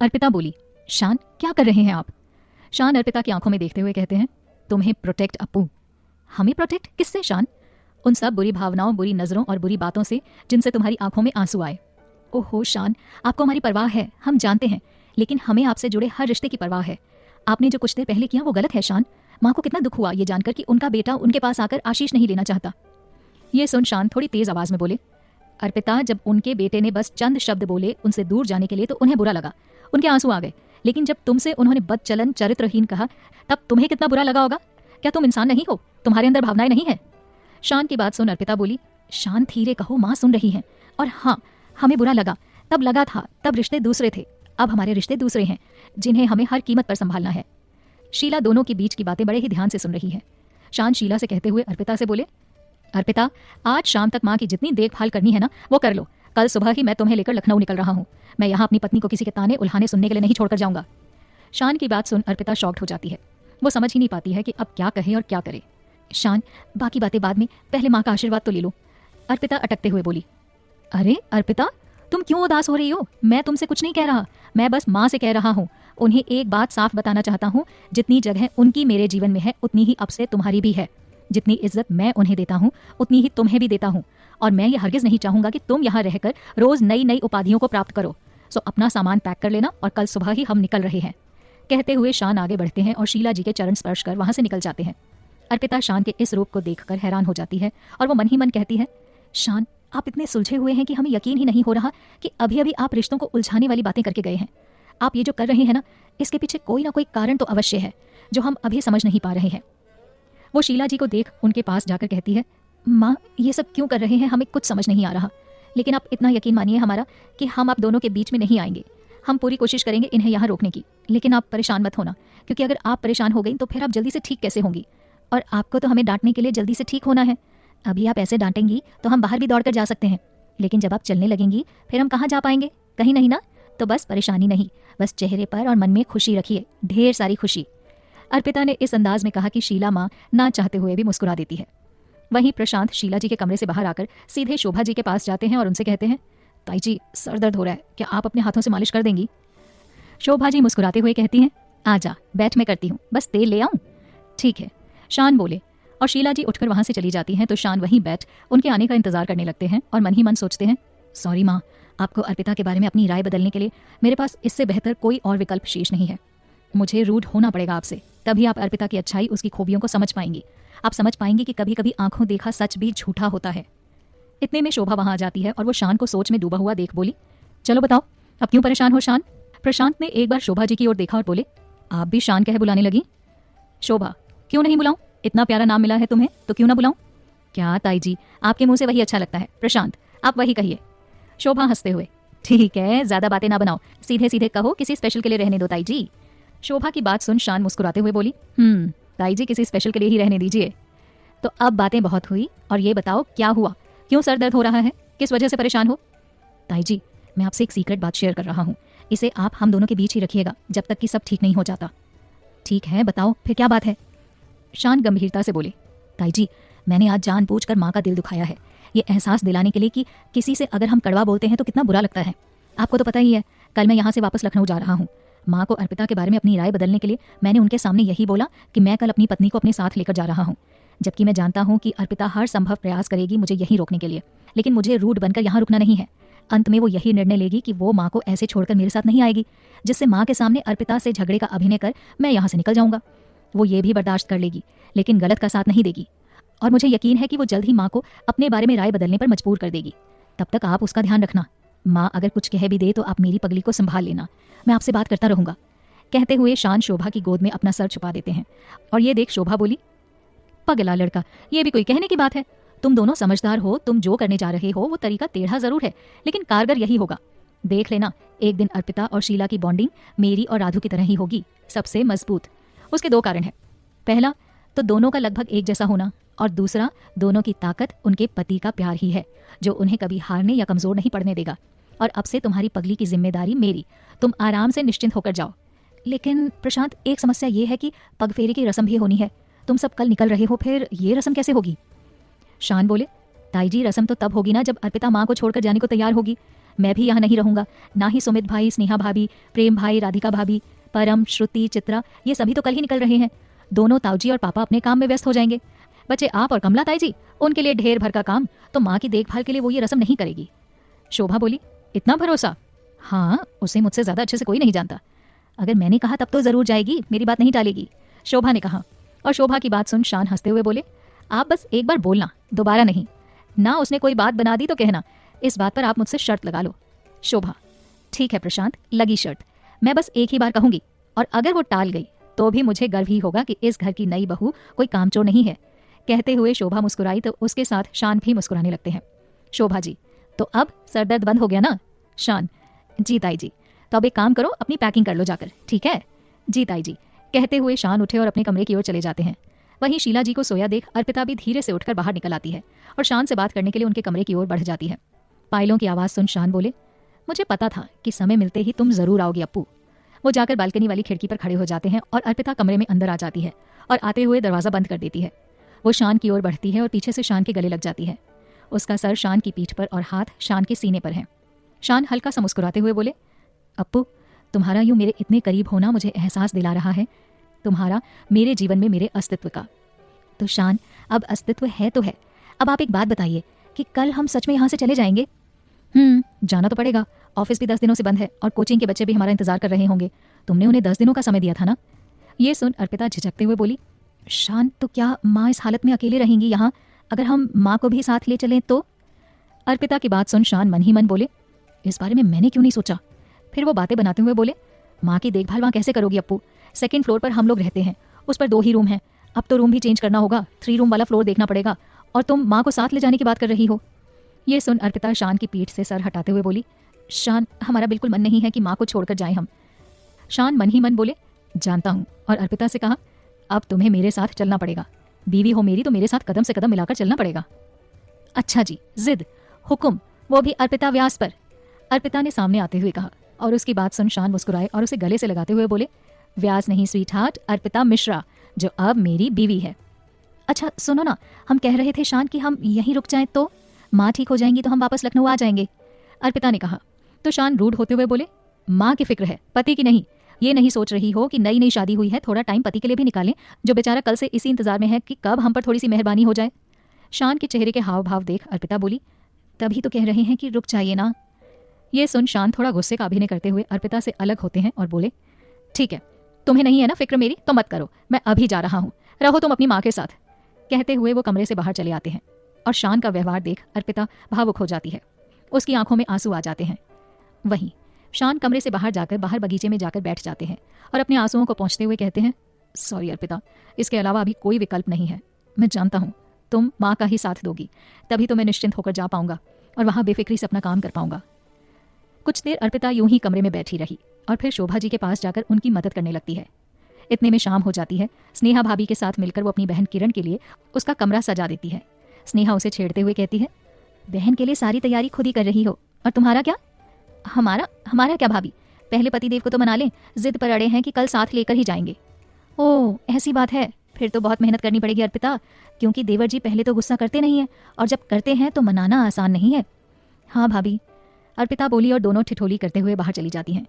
अर्पिता बोली, शान क्या कर रहे हैं आप? शान अर्पिता की आंखों में देखते हुए कहते हैं, तुम्हें प्रोटेक्ट अपू। हमें प्रोटेक्ट किससे शान? उन सब बुरी भावनाओं, बुरी नजरों और बुरी बातों से जिनसे तुम्हारी आंखों में आंसू आए। ओहो शान, आपको हमारी परवाह है, हम जानते हैं, लेकिन हमें आपसे जुड़े हर रिश्ते की परवाह है। आपने जो कुछ देर पहले किया वो गलत है शान। माँ को कितना दुख हुआ ये जानकर कि उनका बेटा उनके पास आकर आशीष नहीं लेना चाहता। ये सुन शान थोड़ी तेज आवाज में बोले, अर्पिता, जब उनके बेटे ने बस चंद शब्द बोले उनसे दूर जाने के लिए तो उन्हें बुरा लगा, उनके आंसू आ गए। लेकिन जब तुमसे उन्होंने बदचलन, चरित्रहीन कहा, तब तुम्हें कितना बुरा लगा होगा? क्या तुम इंसान नहीं हो? तुम्हारे अंदर भावनाएं नहीं है? शान की बात सुन अर्पिता बोली, शान धीरे कहो, माँ सुन रही हैं। और हाँ, हमें बुरा लगा, तब लगा था, तब रिश्ते दूसरे थे, अब हमारे रिश्ते दूसरे हैं जिन्हें हमें हर कीमत पर संभालना है। शीला दोनों के बीच की बातें बड़े ही ध्यान से सुन रही है। शान शीला से कहते हुए अर्पिता से बोले, अर्पिता, आज शाम तक माँ की जितनी देखभाल करनी है ना वो कर लो। कल सुबह ही मैं तुम्हें लेकर लखनऊ निकल रहा हूँ। मैं यहाँ अपनी पत्नी को किसी के ताने उल्हाने सुनने के लिए नहीं छोड़कर जाऊंगा। शान की बात सुन अर्पिता शॉक्ड हो जाती है। वो समझ ही नहीं पाती है कि अब क्या कहे और क्या करे। शान, बाकी बातें बाद में, पहले माँ का आशीर्वाद तो ले लो। अर्पिता अटकते हुए बोली, अरे अर्पिता, तुम क्यों उदास हो रही हो? मैं तुमसे कुछ नहीं कह रहा, मैं बस माँ से कह रहा हूँ। उन्हें एक बात साफ बताना चाहता हूँ, जितनी जगह उनकी मेरे जीवन में है उतनी ही अब से तुम्हारी भी है। जितनी इज्जत मैं उन्हें देता हूँ उतनी ही तुम्हें भी देता हूँ, और मैं ये हरगिज नहीं चाहूंगा कि तुम यहाँ रहकर रोज नई नई उपाधियों को प्राप्त करो। सो अपना सामान पैक कर लेना और कल सुबह ही हम निकल रहे हैं। कहते हुए शान आगे बढ़ते हैं और शीला जी के चरण स्पर्श कर वहां से निकल जाते हैं। अर्पिता शान के इस रूप को देखकर हैरान हो जाती है और वो मन ही मन कहती है, शान, आप इतने सुलझे हुए हैं कि हमें यकीन ही नहीं हो रहा कि अभी अभी आप रिश्तों को उलझाने वाली बातें करके गए हैं। आप ये जो कर रहे हैं ना, इसके पीछे कोई ना कोई कारण तो अवश्य है जो हम अभी समझ नहीं पा रहे हैं। वो शीला जी को देख उनके पास जाकर कहती है, माँ, ये सब क्यों कर रहे हैं हमें कुछ समझ नहीं आ रहा, लेकिन आप इतना यकीन मानिए हमारा कि हम आप दोनों के बीच में नहीं आएंगे। हम पूरी कोशिश करेंगे इन्हें यहाँ रोकने की, लेकिन आप परेशान मत होना, क्योंकि अगर आप परेशान हो गई तो फिर आप जल्दी से ठीक कैसे होंगी? और आपको तो हमें डांटने के लिए जल्दी से ठीक होना है। अभी आप ऐसे डांटेंगी तो हम बाहर भी दौड़ कर जा सकते हैं, लेकिन जब आप चलने लगेंगी फिर हम कहाँ जा पाएंगे? कहीं नहीं ना। तो बस परेशानी नहीं, बस चेहरे पर और मन में खुशी रखिए, ढेर सारी खुशी। अर्पिता ने इस अंदाज में कहा कि शीला माँ ना चाहते हुए भी मुस्कुरा देती है। वहीं प्रशांत शीला जी के कमरे से बाहर आकर सीधे शोभा जी के पास जाते हैं और उनसे कहते हैं, ताई जी, सर दर्द हो रहा है, क्या आप अपने हाथों से मालिश कर देंगी? शोभा जी मुस्कुराते हुए कहती हैं, आजा, बैठ, मैं करती हूँ, बस तेल ले आऊं? ठीक है, शान बोले। और शीला जी उठकर वहां से चली जाती हैं तो शान वहीं बैठ उनके आने का इंतजार करने लगते हैं और मन ही मन सोचते हैं, सॉरी माँ, आपको अर्पिता के बारे में अपनी राय बदलने के लिए मेरे पास इससे बेहतर कोई और विकल्प शेष नहीं है। मुझे रूड होना पड़ेगा आपसे, तभी आप अर्पिता की अच्छाई, उसकी खूबियों को समझ पाएंगी। आप समझ पाएंगी कि कभी कभी आंखों देखा सच भी झूठा होता है। इतने में शोभा वहां आ जाती है और वो शान को सोच में डूबा हुआ देख बोली, चलो बताओ, अब क्यों परेशान हो शान? प्रशांत ने एक बार शोभा जी की ओर देखा और बोले, आप भी शान कह बुलाने लगी? शोभा, क्यों नहीं बुलाऊं? इतना प्यारा नाम मिला है तुम्हें तो क्यों ना बुलाऊं? क्या ताई जी, आपके मुंह से वही अच्छा लगता है। प्रशांत, आप वही कहिए। शोभा हंसते हुए, ठीक है, ज्यादा बातें ना बनाओ, सीधे सीधे कहो, किसी स्पेशल के लिए रहने दो ताई जी। शोभा की बात सुन शान मुस्कुराते हुए बोली, ताई जी, किसी स्पेशल के लिए ही रहने दीजिए। तो अब बातें बहुत हुई, और ये बताओ क्या हुआ, क्यों सर दर्द हो रहा है, किस वजह से परेशान हो? ताई जी, मैं आपसे एक सीक्रेट बात शेयर कर रहा हूँ, इसे आप हम दोनों के बीच ही रखिएगा जब तक कि सब ठीक नहीं हो जाता। ठीक है, बताओ फिर क्या बात है? शान गंभीरता से बोले, ताई जी, मैंने आज जानबूझकर माँ का दिल दुखाया है, ये एहसास दिलाने के लिए कि किसी से अगर हम कड़वा बोलते हैं तो कितना बुरा लगता है। आपको तो पता ही है, कल मैं यहाँ से वापस लखनऊ जा रहा हूँ। माँ को अर्पिता के बारे में अपनी राय बदलने के लिए मैंने उनके सामने यही बोला कि मैं कल अपनी पत्नी को अपने साथ लेकर जा रहा हूँ, जबकि मैं जानता हूँ कि अर्पिता हर संभव प्रयास करेगी मुझे यहीं रोकने के लिए, लेकिन मुझे रूड बनकर यहाँ रुकना नहीं है। अंत में वो यही निर्णय लेगी कि वो माँ को ऐसे छोड़कर मेरे साथ नहीं आएगी, जिससे माँ के सामने अर्पिता से झगड़े का अभिनय कर मैं यहाँ से निकल जाऊंगा। वो ये भी बर्दाश्त कर लेगी, लेकिन गलत का साथ नहीं देगी, और मुझे यकीन है कि वो जल्द ही माँ को अपने बारे में राय बदलने पर मजबूर कर देगी। तब तक आप उसका ध्यान रखना। माँ अगर कुछ कह भी दे तो आप मेरी पगली को संभाल लेना, मैं आपसे बात करता रहूंगा। कहते हुए शान शोभा की गोद में अपना सर छुपा देते हैं, और ये देख शोभा बोली, पगला लड़का, ये भी कोई कहने की बात है? तुम दोनों समझदार हो, तुम जो करने जा रहे हो वो तरीका टेढ़ा जरूर है, लेकिन कारगर यही होगा। देख लेना, एक दिन अर्पिता और शीला की बॉन्डिंग मेरी और राधु की तरह ही होगी, सबसे मजबूत। उसके दो कारण हैं, पहला तो दोनों का लगभग एक जैसा होना, और दूसरा दोनों की ताकत उनके पति का प्यार ही है, जो उन्हें कभी हारने या कमजोर नहीं पड़ने देगा। और अब से तुम्हारी पगली की जिम्मेदारी मेरी, तुम आराम से निश्चिंत होकर जाओ। लेकिन प्रशांत, एक समस्या ये है कि पगफेरी की रस्म भी होनी है, तुम सब कल निकल रहे हो, फिर ये रस्म कैसे होगी? शान बोले, ताई जी, रस्म तो तब होगी ना जब अर्पिता माँ को छोड़कर जाने को तैयार होगी। मैं भी यहाँ नहीं रहूंगा, ना ही सुमित भाई, स्नेहा भाभी, प्रेम भाई, राधिका भाभी, परम, श्रुति, चित्रा, ये सभी तो कल ही निकल रहे हैं। दोनों ताऊजी और पापा अपने काम में व्यस्त हो जाएंगे। बच्चे आप और कमला ताई जी, उनके लिए ढेर भर का काम, तो माँ की देखभाल के लिए वो ये रस्म नहीं करेगी। शोभा बोली, इतना भरोसा? हाँ, उसे मुझसे ज्यादा अच्छे से कोई नहीं जानता। अगर मैंने कहा तब तो जरूर जाएगी, मेरी बात नहीं टालेगी, शोभा ने कहा। और शोभा की बात सुन शान हंसते हुए बोले, आप बस एक बार बोलना, दोबारा नहीं। ना उसने कोई बात बना दी तो कहना, इस बात पर आप मुझसे शर्त लगा लो। शोभा, ठीक है प्रशांत, लगी शर्त। मैं बस एक ही बार कहूंगी, और अगर वो टाल गई तो भी मुझे गर्व ही होगा कि इस घर की नई बहू कोई कामचोर नहीं है। कहते हुए शोभा मुस्कुराई तो उसके साथ शान भी मुस्कुराने लगते हैं। शोभा जी, तो अब सरदर्द बंद हो गया ना? शान, जी ताई जी। तो अब एक काम करो, अपनी पैकिंग कर लो जाकर, ठीक है? जी ताई जी। कहते हुए शान उठे और अपने कमरे की ओर चले जाते हैं। वहीं शीला जी को सोया देख अर्पिता भी धीरे से उठकर बाहर निकल आती है और शान से बात करने के लिए उनके कमरे की ओर बढ़ जाती है। पायलों की आवाज़ सुन शान बोले, मुझे पता था कि समय मिलते ही तुम जरूर आओगी अप्पू। वो जाकर बालकनी वाली खिड़की पर खड़े हो जाते हैं और अर्पिता कमरे में अंदर आ जाती है और आते हुए दरवाज़ा बंद कर देती है। वो शान की ओर बढ़ती है और पीछे से शान के गले लग जाती है। उसका सर शान की पीठ पर और हाथ शान के सीने पर है। शान हल्का सा मुस्कुराते हुए बोले, अप्पू, तुम्हारा यूं मेरे इतने करीब होना मुझे एहसास दिला रहा है तुम्हारा मेरे जीवन में मेरे अस्तित्व का। तो शान, अब अस्तित्व है तो है। अब आप एक बात बताइए कि कल हम सच में यहाँ से चले जाएंगे? जाना तो पड़ेगा, ऑफिस भी 10 दिनों से बंद है और कोचिंग के बच्चे भी हमारा इंतजार कर रहे होंगे। तुमने उन्हें 10 दिनों का समय दिया था ना? ये सुन अर्पिता झिझकते हुए बोली, शान, तो क्या माँ इस हालत में अकेले रहेंगी यहाँ? अगर हम माँ को भी साथ ले चलें तो? अर्पिता की बात सुन शान मन ही मन बोले, इस बारे में मैंने क्यों नहीं सोचा। फिर वो बातें बनाते हुए बोले, माँ की देखभाल वहाँ कैसे करोगी अप्पू? 2nd फ्लोर पर हम लोग रहते हैं, उस पर 2 ही रूम हैं। अब तो रूम भी चेंज करना होगा, 3 रूम वाला फ्लोर देखना पड़ेगा, और तुम माँ को साथ ले जाने की बात कर रही हो। ये सुन अर्पिता शान की पीठ से सर हटाते हुए बोली, शान, हमारा बिल्कुल मन नहीं है कि माँ को छोड़कर जाएं हम। शान मन ही मन बोले, जानता हूँ, और अर्पिता से कहा, अब तुम्हें मेरे साथ चलना पड़ेगा। बीवी हो मेरी तो मेरे साथ कदम से कदम मिलाकर चलना पड़ेगा। अच्छा जी, जिद, हुक्म, वो भी अर्पिता व्यास पर, अर्पिता ने सामने आते हुए कहा। और उसकी बात सुन शान मुस्कुराए और उसे गले से लगाते हुए बोले, व्यास नहीं स्वीट हार्ट, अर्पिता मिश्रा, जो अब मेरी बीवी है। अच्छा सुनो ना, हम कह रहे थे शान कि हम यहीं रुक जाएं तो? माँ ठीक हो जाएंगी तो हम वापस लखनऊ आ जाएंगे, अर्पिता ने कहा। तो शान रूड होते हुए बोले, माँ की फिक्र है, पति की नहीं। ये नहीं सोच रही हो कि नई नई शादी हुई है, थोड़ा टाइम पति के लिए भी निकालें, जो बेचारा कल से इसी इंतजार में है कि कब हम पर थोड़ी सी मेहरबानी हो जाए। शान के चेहरे के हाव भाव देख अर्पिता बोली, तभी तो कह रहे हैं कि रुक जाइए ना। ये सुन शान थोड़ा गुस्से का अभिनय करते हुए अर्पिता से अलग होते हैं और बोले, ठीक है, तुम्हें नहीं है ना फिक्र मेरी, तो मत करो, मैं अभी जा रहा हूँ, रहो तुम अपनी माँ के साथ। कहते हुए वो कमरे से बाहर चले आते हैं और शान का व्यवहार देख अर्पिता भावुक हो जाती है। उसकी आंखों में आंसू आ जाते हैं। वहीं शान कमरे से बाहर जाकर बाहर बगीचे में जाकर बैठ जाते हैं और अपने आंसुओं को पोंछते हुए कहते हैं, सॉरी अर्पिता, इसके अलावा अभी कोई विकल्प नहीं है। मैं जानता हूँ तुम माँ का ही साथ दोगी, तभी तो मैं निश्चिंत होकर जा पाऊंगा और वहाँ बेफिक्री से अपना काम कर पाऊंगा। कुछ देर अर्पिता यूं ही कमरे में बैठी रही और फिर शोभा जी के पास जाकर उनकी मदद करने लगती है। इतने में शाम हो जाती है। स्नेहा भाभी के साथ मिलकर वो अपनी बहन किरण के लिए उसका कमरा सजा देती है। स्नेहा उसे छेड़ते हुए कहती है, बहन के लिए सारी तैयारी खुद ही कर रही हो, और तुम्हारा क्या? हमारा क्या भाभी, पहले पतिदेव को तो मना लें, जिद पर अड़े हैं कि कल साथ लेकर ही जाएंगे। ओह, ऐसी बात है, फिर तो बहुत मेहनत करनी पड़ेगी अर्पिता, क्योंकि देवर जी पहले तो गुस्सा करते नहीं है और जब करते हैं तो मनाना आसान नहीं है। हाँ भाभी, अर्पिता बोली और दोनों ठिठोली करते हुए बाहर चली जाती हैं।